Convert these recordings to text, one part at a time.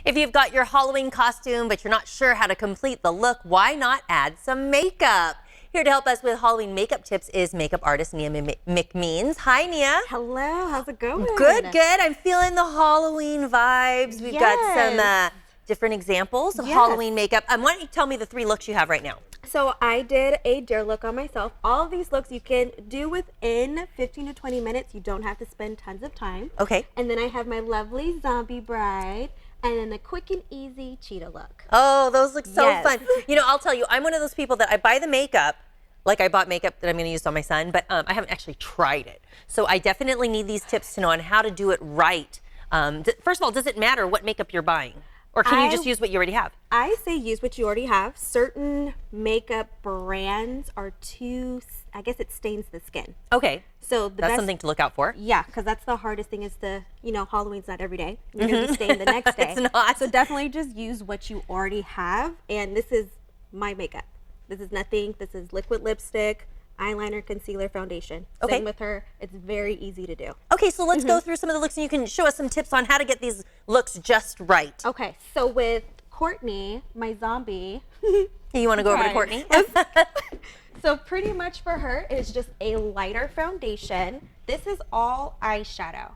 If you've got your Halloween costume, but you're not sure how to complete the look, why not add some makeup? Here to help us with Halloween makeup tips is makeup artist Nia McMeans. Hi, Nia. Hello, how's it going? Good, good. I'm feeling the Halloween vibes. We've got some different examples of Halloween makeup. Why don't you tell me the 3 looks you have right now? So I did a dare look on myself. All of these looks you can do within 15 to 20 minutes. You don't have to spend tons of time. Okay. And then I have my lovely zombie bride. And then a quick and easy cheetah look. Oh, those look so fun. You know, I'll tell you, I'm one of those people that I buy the makeup, like I bought makeup that I'm going to use on my son, but I haven't actually tried it. So I definitely need these tips to know on how to do it right. First of all, does it matter what makeup you're buying? Or can you just use what you already have? I say use what you already have. Certain makeup brands are too, I guess it stains the skin. Okay. So that's something to look out for. Yeah, because that's the hardest thing is Halloween's not every day. You're going to be stained the next day. It's not. So definitely just use what you already have. And this is my makeup. This is nothing. This is liquid lipstick, eyeliner, concealer, foundation. Okay. Same with her. It's very easy to do. Okay, so let's go through some of the looks and you can show us some tips on how to get these looks just right. Okay, so with Courtney, my zombie. You want to go over to Courtney? So pretty much for her, it's just a lighter foundation. This is all eyeshadow,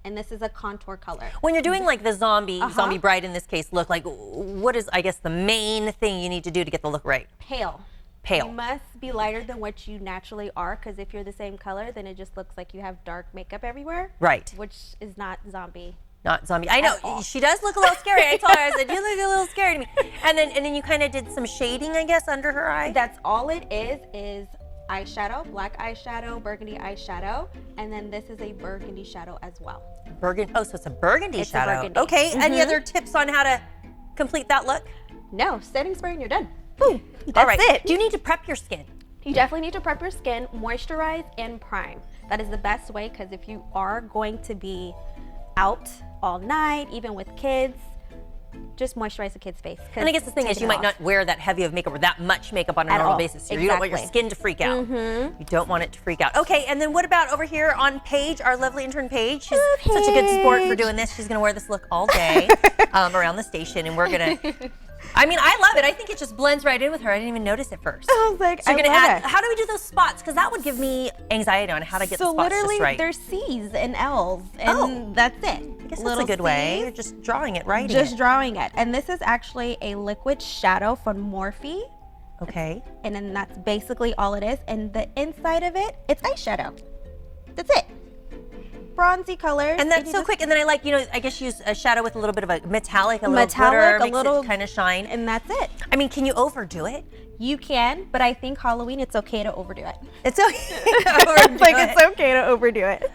and this is a contour color. When you're doing like the zombie bride in this case look, like what is, I guess, the main thing you need to do to get the look right? Pale. Pale. You must be lighter than what you naturally are, because if you're the same color, then it just looks like you have dark makeup everywhere. Right. Which is not zombie. Not zombie. I know, she does look a little scary. I told her, I said, you look a little scary to me. And then you kind of did some shading, I guess, under her eye? That's all it is eyeshadow, black eyeshadow, burgundy eyeshadow, and then this is a burgundy shadow as well. Burgundy, oh, so it's a burgundy shadow. A burgundy. Okay, any other tips on how to complete that look? No, setting spray and you're done. Boom, that's it. Do you need to prep your skin? You definitely need to prep your skin, moisturize, and prime. That is the best way, because if you are going to be out all night, even with kids, just moisturize the kid's face. And I guess the thing is you might not wear that heavy of makeup or that much makeup on a normal basis. So you don't want your skin to freak out. You don't want it to freak out. Okay, and then what about over here on Paige, our lovely intern Paige? She's such a good sport for doing this. She's going to wear this look all day around the station, and we're going to... I mean, I love it. I think it just blends right in with her. I didn't even notice it first. I was like, so you're gonna add, how do we do those spots? Because that would give me anxiety on how to get the spots just right. So literally, there's C's and L's, and that's it. I guess that's a good way. You're just drawing it right. Just drawing it. And this is actually a liquid shadow from Morphe. Okay. And then that's basically all it is. And the inside of it, it's eyeshadow. That's it. Bronzy colors. And that's so quick. And then I like, I guess use a shadow with a little bit of a metallic, a little glitter, makes it kind of shine. And that's it. I mean, can you overdo it? You can, but I think Halloween, it's okay to overdo it. It's okay to overdo it. It's okay to overdo it.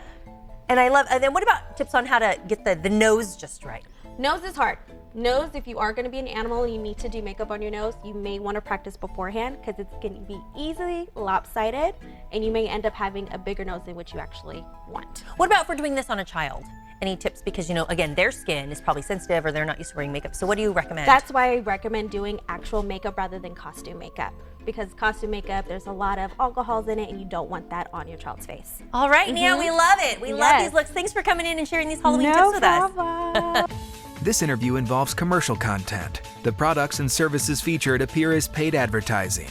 And I love, and then what about tips on how to get the nose just right? Nose is hard. Nose, if you are going to be an animal and you need to do makeup on your nose, you may want to practice beforehand, because it's going to be easily lopsided and you may end up having a bigger nose than what you actually want. What about if we're doing this on a child? Any tips? Because, again, their skin is probably sensitive or they're not used to wearing makeup. So what do you recommend? That's why I recommend doing actual makeup rather than costume makeup. Because costume makeup, there's a lot of alcohols in it and you don't want that on your child's face. All right, Nia, we love it. We love these looks. Thanks for coming in and sharing these Halloween tips with us. This interview involves commercial content. The products and services featured appear as paid advertising.